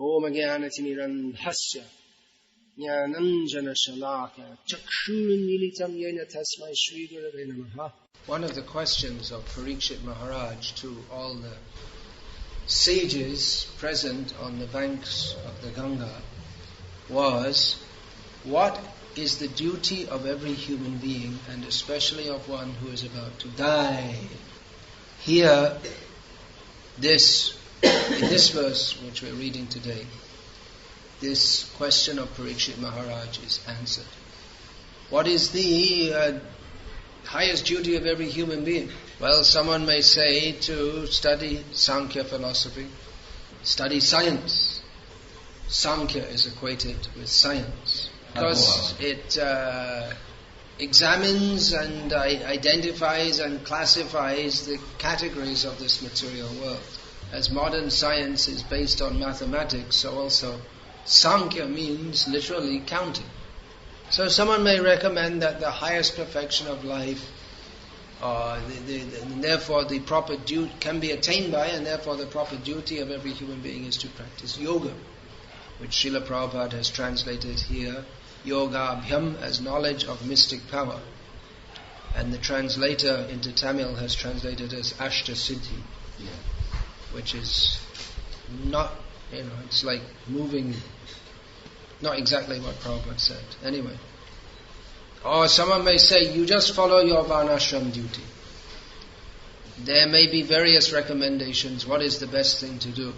Om Jnanatimirandhasya Jnananjana Shalaka Chakshurunmilitam Yena Tasmai Shri Gurave Namaha. One of the questions of Parikshit Maharaj to all the sages present on the banks of the Ganga was, what is the duty of every human being, and especially of one who is about to die? Here, in this verse which we're reading today, this question of Parikshit Maharaj is answered. What is the highest duty of every human being? Well, someone may say to study Sankhya philosophy, study science. Sankhya is equated with science because it examines and identifies and classifies the categories of this material world. As modern science is based on mathematics, so also Sankhya means literally counting. So someone may recommend that the highest perfection of life, and therefore the proper duty can be attained by, and therefore the proper duty of every human being is to practice yoga, which Srila Prabhupada has translated here, Yoga Abhyam, as knowledge of mystic power. And the translator into Tamil has translated as Ashta Siddhi, which is not, it's like moving, not exactly what Prabhupada said. Anyway. Or someone may say, you just follow your varnashram duty. There may be various recommendations. What is the best thing to do?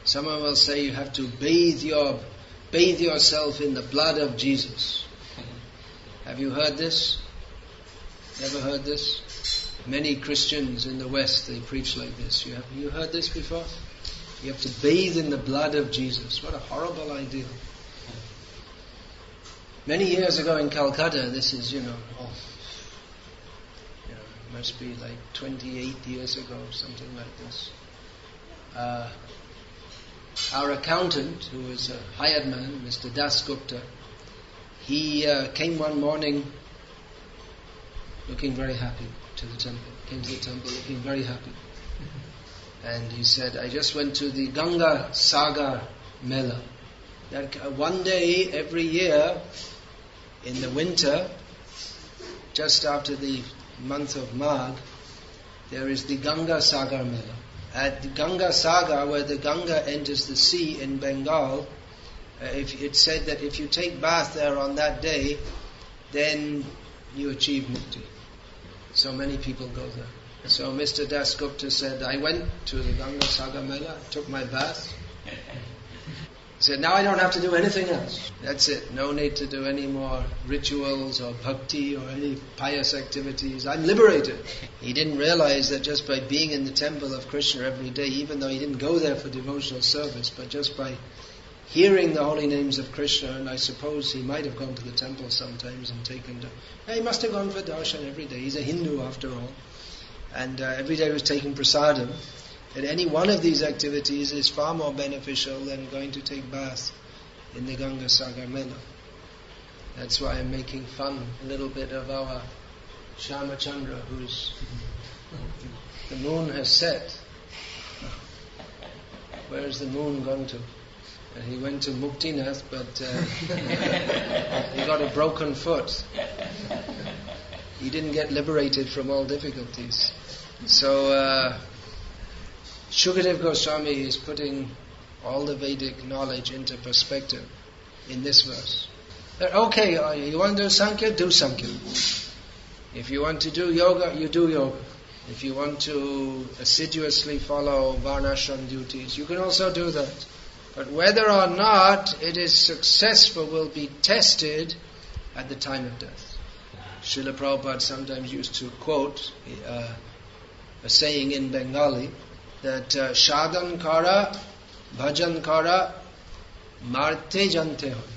Someone will say you have to bathe yourself in the blood of Jesus. Have you heard this? Never heard this? Many Christians in the West, they preach like this. You heard this before? You have to bathe in the blood of Jesus. What a horrible idea. Many years ago in Calcutta, this is, must be like 28 years ago, something like this. Our accountant, who was a hired man, Mr. Das Gupta, he came one morning looking very happy to the temple. Came to the temple looking very happy. And he said, I just went to the Ganga Sagar Mela. That one day every year in the winter, just after the month of Magh, there is the Ganga Sagar Mela. At the Ganga Sagar, where the Ganga enters the sea in Bengal, it's said that if you take bath there on that day, then you achieve mukti. So many people go there. So Mr. Das Gupta said, I went to the Ganga Sagar Mela, took my bath. He said, now I don't have to do anything else. That's it. No need to do any more rituals or bhakti or any pious activities. I'm liberated. He didn't realize that just by being in the temple of Krishna every day, even though he didn't go there for devotional service, but just by hearing the holy names of Krishna, and I suppose he might have gone to the temple sometimes and he must have gone for darshan every day. He's a Hindu after all. And every day he was taking prasadam. And any one of these activities is far more beneficial than going to take bath in the Ganga Sagar Mela. That's why I'm making fun a little bit of our Shama Chandra, the moon has set. Where is the moon gone to? He went to Muktinath, but he got a broken foot. He didn't get liberated from all difficulties. So Shukadev Goswami is putting all the Vedic knowledge into perspective in this verse. Okay, you want to do Sankhya? Do Sankhya. If you want to do yoga, you do yoga. If you want to assiduously follow varnashram duties, you can also do that. But whether or not it is successful will be tested at the time of death. Srila Prabhupada sometimes used to quote a saying in Bengali that Sadhan kara, bhajan kara, marte jante hoy.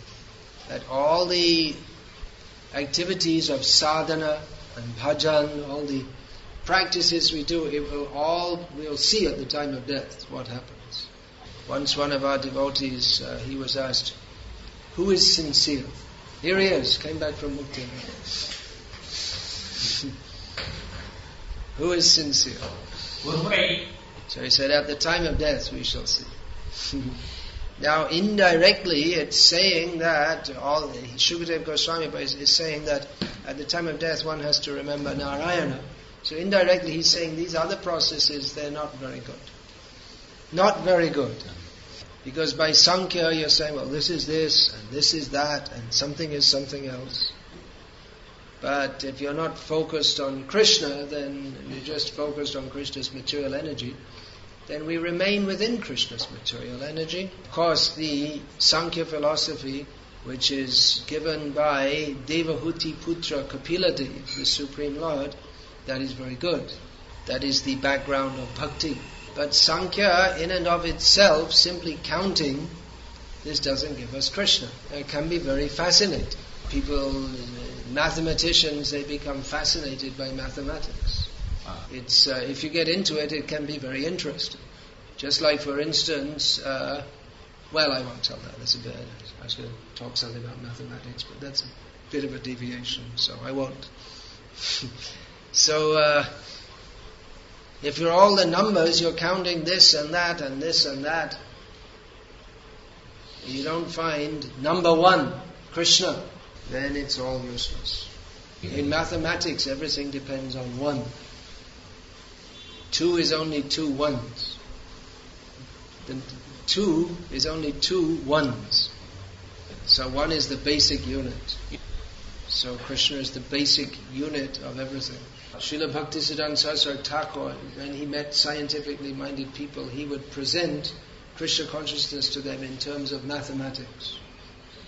That all the activities of sadhana and bhajan, all the practices we do, we'll see at the time of death what happens. Once one of our devotees, he was asked, who is sincere? Here he is, came back from Mukti. Who is sincere? So he said, at the time of death we shall see. Now, indirectly, it's saying that Shukadeva Goswami is saying that at the time of death one has to remember Narayana. So indirectly he's saying these other processes, they're not very good. Not very good. Because by Sankhya you're saying, well, this is this, and this is that, and something is something else. But if you're not focused on Krishna, then you're just focused on Krishna's material energy, then we remain within Krishna's material energy. Of course, the Sankhya philosophy, which is given by Devahuti Putra Kapiladi, the Supreme Lord, that is very good. That is the background of Bhakti. But Sankhya, in and of itself, simply counting, this doesn't give us Krishna. It can be very fascinating. People, mathematicians, they become fascinated by mathematics. It's if you get into it, it can be very interesting. Just like, for instance, I won't tell that. That's a bit. I was going to talk something about mathematics, but that's a bit of a deviation, so I won't. So, if you're all the numbers, you're counting this and that and this and that, you don't find number one, Krishna, then it's all useless. In mathematics, everything depends on one. 2 is only 2 ones. The 2 is only 2 ones. So 1 is the basic unit. So Krishna is the basic unit of everything. Srila Bhaktisiddhanta Saraswati Thakur, when he met scientifically minded people, he would present Krishna consciousness to them in terms of mathematics.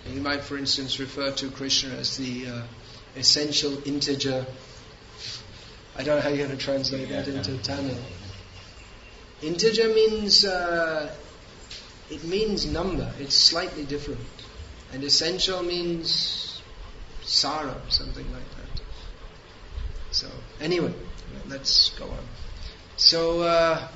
He might, for instance, refer to Krishna as the essential integer. I don't know how you're going to translate that into Tamil. Integer means, it means number. It's slightly different. And essential means sara, something like that. So, anyway, let's go on. So,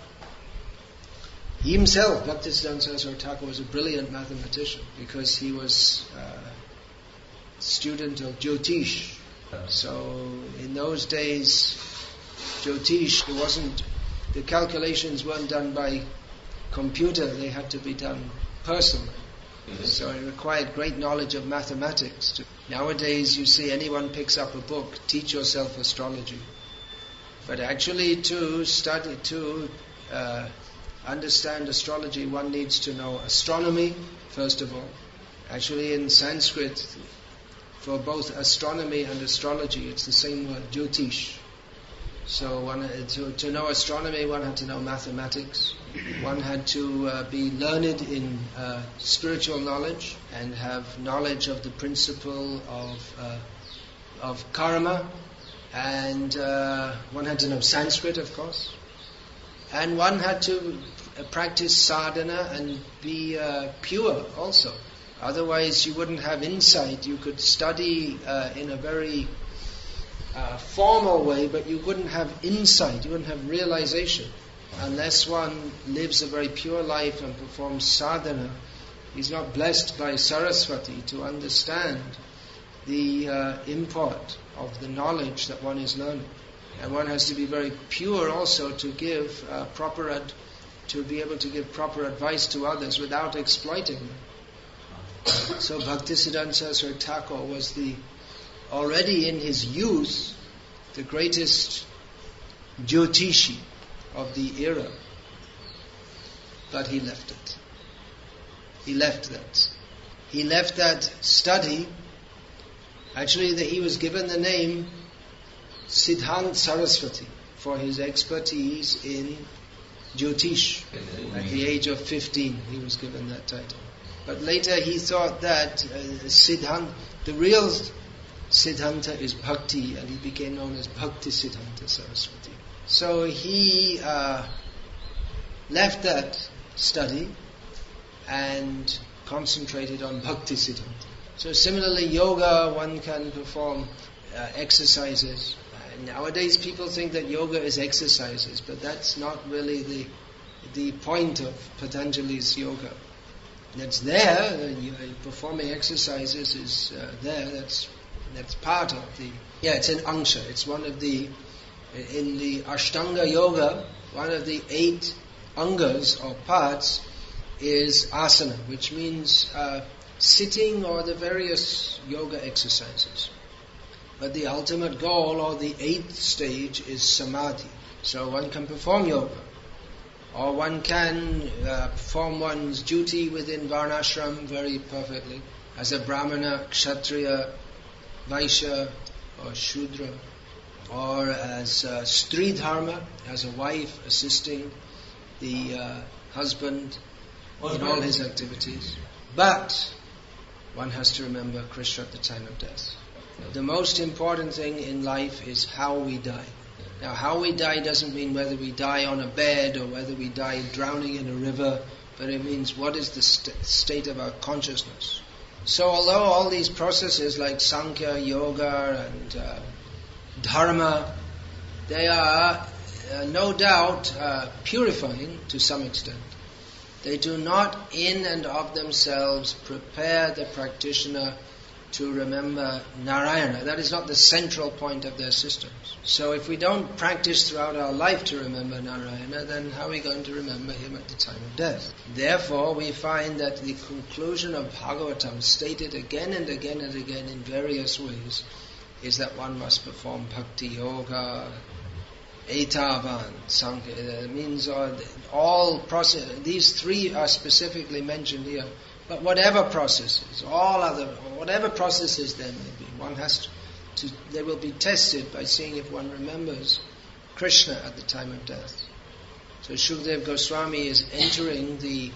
he himself, Bhaktisiddhanta Saraswati Thakur, was a brilliant mathematician because he was a student of Jyotish. So, in those days, Jyotish, the calculations weren't done by computer, they had to be done personally. So it required great knowledge of mathematics. Nowadays you see anyone picks up a book, teach yourself astrology. But actually to understand astrology, one needs to know astronomy, first of all. Actually in Sanskrit, for both astronomy and astrology, it's the same word, Jyotish. So to know astronomy, one had to know mathematics. One had to be learned in spiritual knowledge and have knowledge of the principle of karma. And one had to know Sanskrit, of course. And one had to practice sadhana and be pure also. Otherwise you wouldn't have insight. You could study in a very formal way, but you wouldn't have insight, you wouldn't have realization. Unless one lives a very pure life and performs sadhana, he's not blessed by Saraswati to understand the import of the knowledge that one is learning. And one has to be very pure also to give to be able to give proper advice to others without exploiting them. So Bhaktisiddhanta Saraswati Thakur was already in his youth, the greatest Jyotishi of the era. But he left it. He left that. He left that study. Actually, he was given the name Siddhant Saraswati for his expertise in Jyotish. At the age of 15, he was given that title. But later he thought that the real Siddhanta is Bhakti, and he became known as Bhakti Siddhanta Saraswati. So he left that study and concentrated on Bhakti Siddhanta. So similarly, yoga, one can perform exercises. Nowadays people think that yoga is exercises, but that's not really the point of Patanjali's yoga. That's there, performing exercises is there, that's part of it's an angsha. It's one of in the Ashtanga Yoga, one of the 8 angas or parts is asana, which means sitting or the various yoga exercises. But the ultimate goal, or the 8th stage, is samadhi. So one can perform yoga, or one can perform one's duty within varnashram very perfectly, as a brahmana, kshatriya, vaishya, or shudra, or as stri dharma, as a wife assisting the husband in all his activities. But one has to remember Krishna at the time of death. The most important thing in life is how we die. Now, how we die doesn't mean whether we die on a bed or whether we die drowning in a river, but it means what is the state of our consciousness. So although all these processes like Sankhya, Yoga and Dharma, they are no doubt purifying to some extent, they do not in and of themselves prepare the practitioner to remember Narayana. That is not the central point of their systems. So if we don't practice throughout our life to remember Narayana, then how are we going to remember him at the time of death? Therefore, we find that the conclusion of Bhagavatam, stated again and again and again in various ways, is that one must perform Bhakti Yoga, Etavan, Sankhya. That means all process. These 3 are specifically mentioned here. But whatever processes, whatever processes there may be, one has to, they will be tested by seeing if one remembers Krishna at the time of death. So Shukadeva Goswami is entering the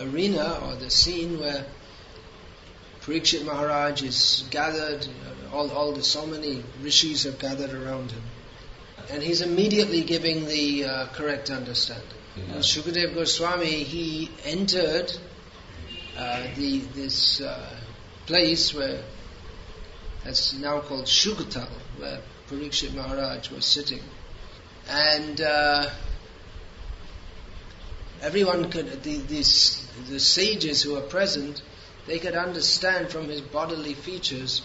arena or the scene where Parikshit Maharaj is gathered, so many rishis have gathered around him. And he's immediately giving the correct understanding. And Shukadeva Goswami, he entered this place where that's now called Shukatal, where Parikshit Maharaj was sitting. And everyone could, the sages who were present, they could understand from his bodily features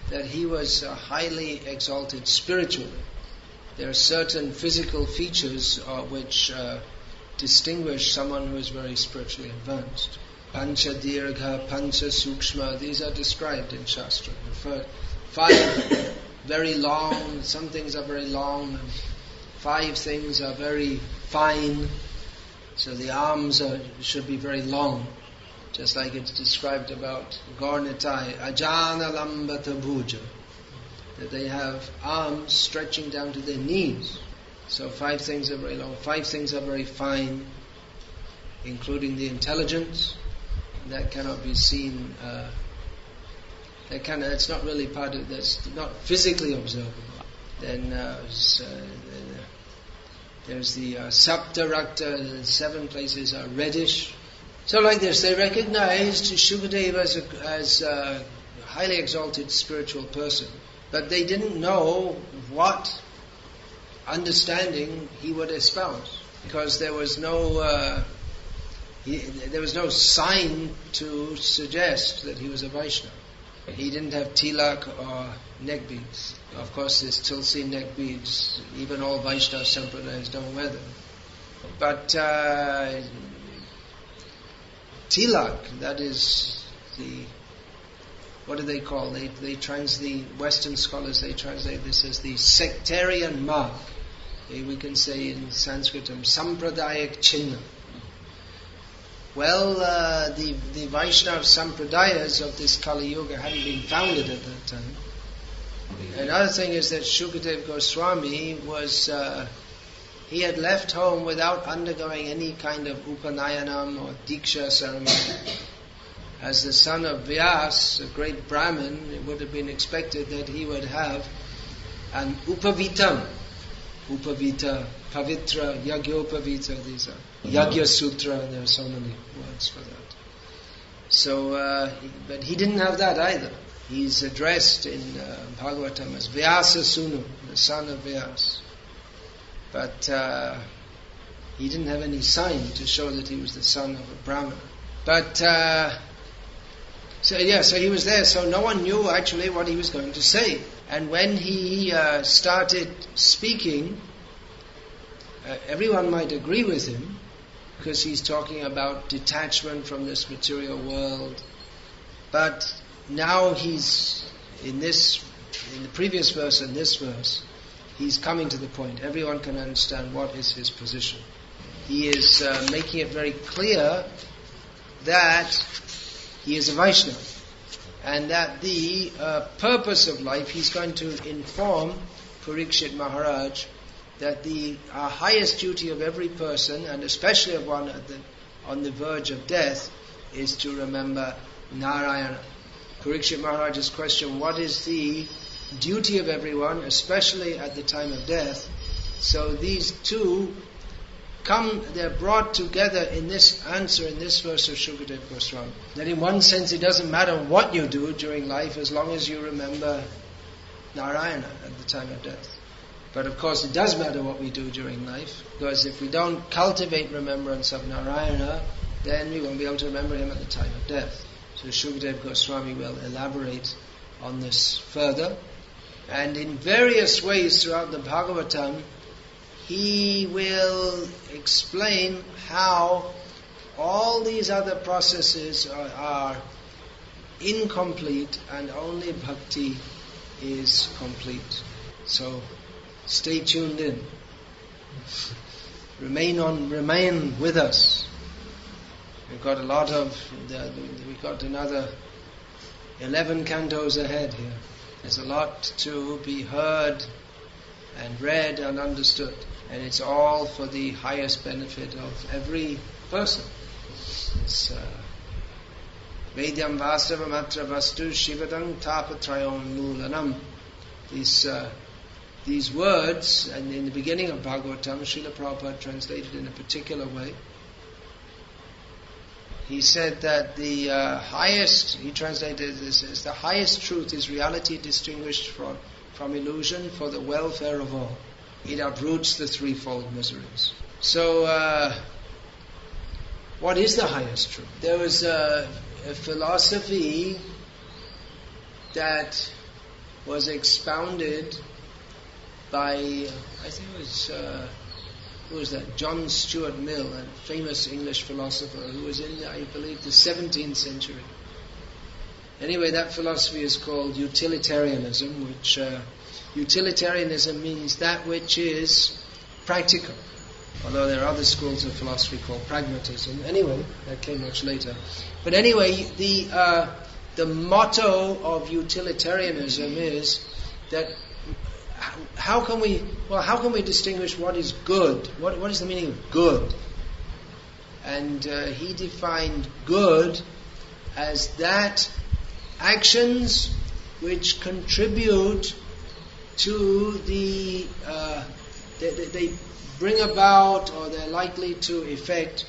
that he was highly exalted spiritually. There are certain physical features which distinguish someone who is very spiritually advanced. Pancha Dirgha, Pancha Sukshma, these are described in Shastra. 5 very long, some things are very long, and 5 things are very fine. So the arms should be very long, just like it's described about Gaurnitai, Ajana Lambata Bhuja, that they have arms stretching down to their knees. So 5 things are very long, 5 things are very fine, including the intelligence. That cannot be seen, it's not really part of this, not physically observable. Then there's the Sapta Rakta, the 7 places are reddish. So like this, they recognized Shukadeva as a highly exalted spiritual person, but they didn't know what understanding he would espouse, because there was no sign to suggest that he was a Vaishnava. He didn't have tilak or neck beads. Of course, there's tulsi neck beads. Even all Vaishnava sampradayas don't wear them. But tilak, that is what do they call? The Western scholars, they translate this as the sectarian mark. We can say in Sanskritam, Sampradayak Chinna. Well, the Vaishnava Sampradayas of this Kali Yuga hadn't been founded at that time. Another thing is that Shukadeva Goswami he had left home without undergoing any kind of Upanayanam or Diksha ceremony. As the son of Vyas, a great Brahmin, it would have been expected that he would have an Upavitam. Upavita, Pavitra, Yagyopavita, these are Yagya Sutra, there are so many words for that. So, but he didn't have that either. He's addressed in Bhagavatam as Vyasa Sunu, the son of Vyas. But he didn't have any sign to show that he was the son of a Brahmana. But, so he was there, so no one knew actually what he was going to say. And when he started speaking, everyone might agree with him, because he's talking about detachment from this material world. But now he's, in the previous verse and this verse, he's coming to the point. Everyone can understand what is his position. He is making it very clear that he is a Vaishnava, and that the purpose of life, he's going to inform Parikshit Maharaj that the highest duty of every person, and especially of one on the verge of death, is to remember Narayana. Parikshit Maharaj's question, what is the duty of everyone, especially at the time of death? So these two they're brought together in this answer, in this verse of Shukadeva Goswami. That in one sense it doesn't matter what you do during life as long as you remember Narayana at the time of death. But of course it does matter what we do during life, because if we don't cultivate remembrance of Narayana, then we won't be able to remember him at the time of death. So Shukadeva Goswami will elaborate on this further. And in various ways throughout the Bhagavatam, he will explain how all these other processes are incomplete and only bhakti is complete. So stay tuned in. Remain with us. We've got we've got another 11 cantos ahead here. There's a lot to be heard and read and understood. And it's all for the highest benefit of every person. It's Vedyam Vastavam Atra Vastu Shivadam Tapatrayon Mulanam. These words, and in the beginning of Bhagavatam, Srila Prabhupada translated in a particular way. He said that the highest, he translated this as the highest truth is reality distinguished from illusion for the welfare of all. It uproots the threefold miseries. So, what is the highest truth? There was a philosophy that was expounded by, I think it was, who was that? John Stuart Mill, a famous English philosopher who was in, I believe, the 17th century. Anyway, that philosophy is called utilitarianism, which utilitarianism means that which is practical. Although there are other schools of philosophy called pragmatism. Anyway, that came much later. But anyway, the motto of utilitarianism is that how can we distinguish what is good? What is the meaning of good? And he defined good as that actions which contribute to they bring about, or they're likely to effect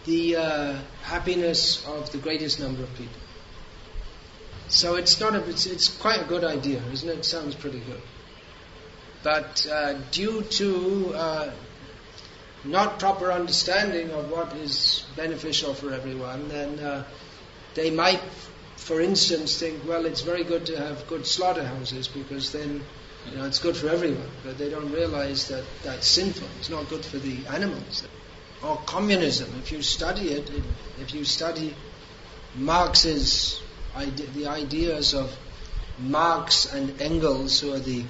the happiness of the greatest number of people. So it's quite a good idea, isn't it? It sounds pretty good. But due to not proper understanding of what is beneficial for everyone, then they might, for instance, think, well, it's very good to have good slaughterhouses because then it's good for everyone. But they don't realize that that's sinful. It's not good for the animals. Or communism. If you study it, if you study Marx's the ideas of Marx and Engels, who are the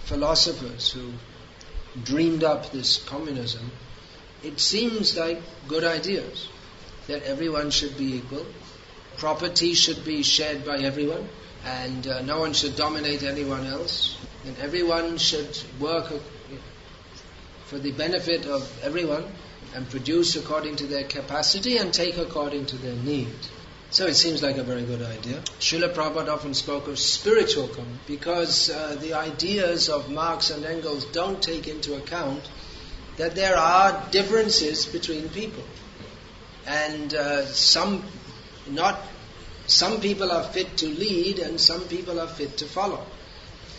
philosophers who dreamed up this communism, it seems like good ideas. That everyone should be equal, property should be shared by everyone, and no one should dominate anyone else, and everyone should work for the benefit of everyone and produce according to their capacity and take according to their need. So it seems like a very good idea. Srila Prabhupada often spoke of spiritual community because the ideas of Marx and Engels don't take into account that there are differences between people. And some people are fit to lead and some people are fit to follow.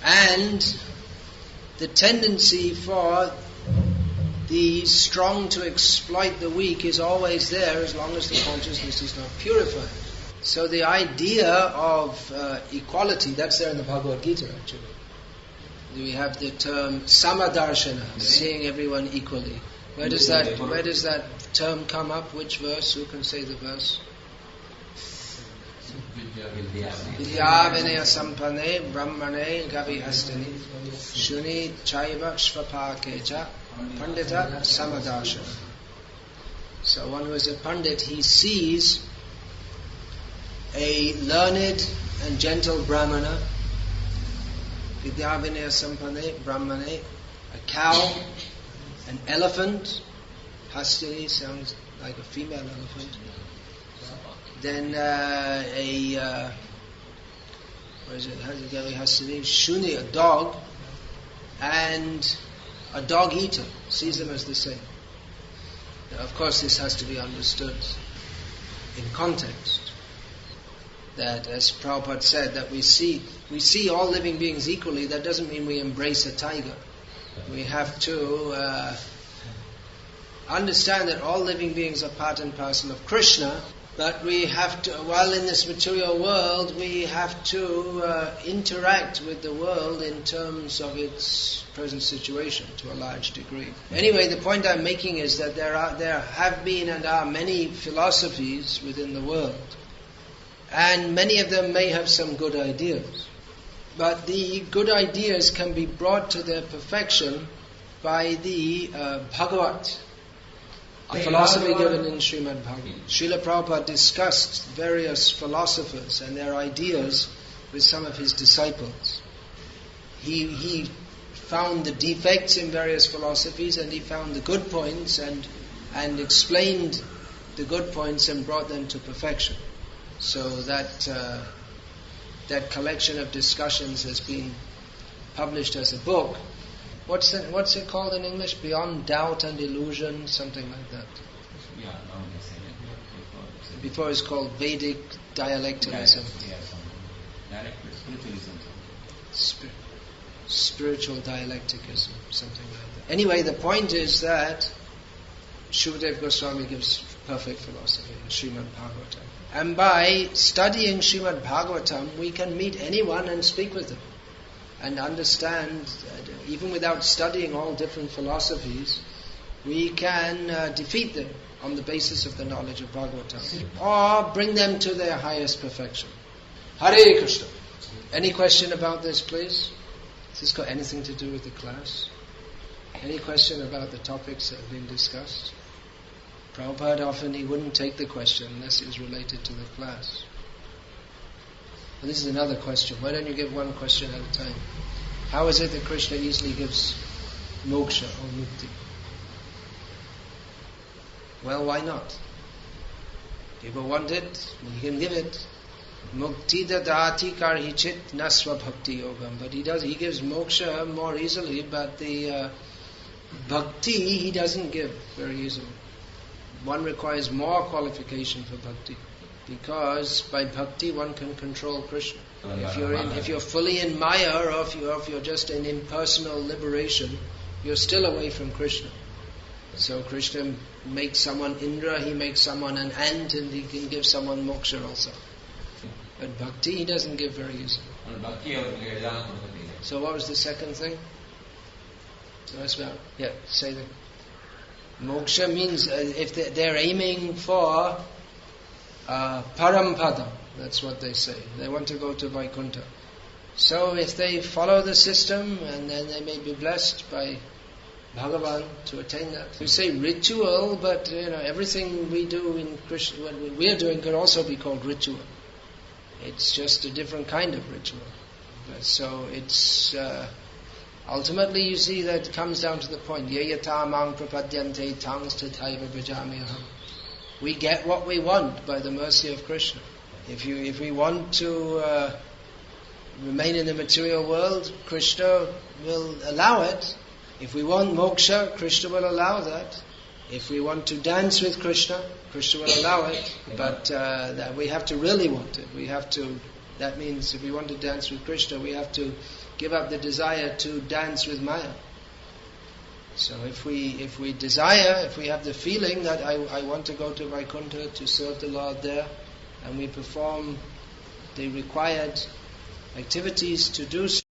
And the tendency for the strong to exploit the weak is always there as long as the consciousness is not purified. So the idea of equality, that's there in the Bhagavad-gita actually. We have the term samadarshana, seeing everyone equally. Where does that term come up? Which verse? Who can say the verse? Vidya vinaya sampane brahmane gavi hastani shuni chaiva shvapakecha pandita samadasha. So one who is a pandit, he sees a learned and gentle brahmana, Vidya vinaya sampane brahmane, a cow, an elephant, hastani sounds like a female elephant. Then Shuni, a dog, and a dog eater, sees them as the same. Now, of course, this has to be understood in context. That, as Prabhupada said, that we see all living beings equally. That doesn't mean we embrace a tiger. We have to understand that all living beings are part and parcel of Krishna. But we have to, while in this material world, we have to interact with the world in terms of its present situation to a large degree. Anyway, the point I'm making is that there have been and are many philosophies within the world, and many of them may have some good ideas. But the good ideas can be brought to their perfection by the Bhagavad, a philosophy given in Srimad Bhagavatam. Srila Prabhupada discussed various philosophers and their ideas with some of his disciples. He found the defects in various philosophies, and he found the good points and explained the good points and brought them to perfection. So that collection of discussions has been published as a book. What's it called in English? Beyond Doubt and Illusion, something like that. Yeah, now they say it. Before it's called Vedic Dialecticism. Spiritual Dialecticism, something like that. Anyway, the point is that Shukadeva Goswami gives perfect philosophy in Srimad Bhagavatam. And by studying Srimad Bhagavatam, we can meet anyone and speak with them. And understand, even without studying all different philosophies, we can defeat them on the basis of the knowledge of Bhagavatam, or bring them to their highest perfection. Hare Krishna. Any question about this, please? Has this got anything to do with the class? Any question about the topics that have been discussed? Prabhupada often he wouldn't take the question unless it was related to the class. And this is another question. Why don't you give one question at a time? How is it that Krishna easily gives moksha or mukti? Well, why not? People want it, he can give it. Mukti dadati karhichit nasva bhakti yogam. But he gives moksha more easily, but the bhakti he doesn't give very easily. One requires more qualification for bhakti. Because by bhakti one can control Krishna. If you're fully in Maya, or if you're just in impersonal liberation, you're still away from Krishna. So Krishna makes someone Indra, he makes someone an ant, and he can give someone moksha also. But bhakti he doesn't give very easily. So what was the second thing? Yeah, say that. Moksha means if they're aiming for Parampadam, that's what they say. They want to go to Vaikuntha. So if they follow the system, and then they may be blessed by Bhagavan to attain that. You say ritual, but everything we do in Krishna, what we're doing could also be called ritual. It's just a different kind of ritual. So it's ultimately you see that it comes down to the point. Yayata mang prapadyante tangs tathaiva bhajamiham. We get what we want by the mercy of Krishna. If we want to remain in the material world, Krishna will allow it. If we want moksha, Krishna will allow that. If we want to dance with Krishna, Krishna will allow it. But that we have to really want it. That means if we want to dance with Krishna, we have to give up the desire to dance with Maya. So if we desire, if we have the feeling that I want to go to Vaikuntha to serve the Lord there, and we perform the required activities to do so,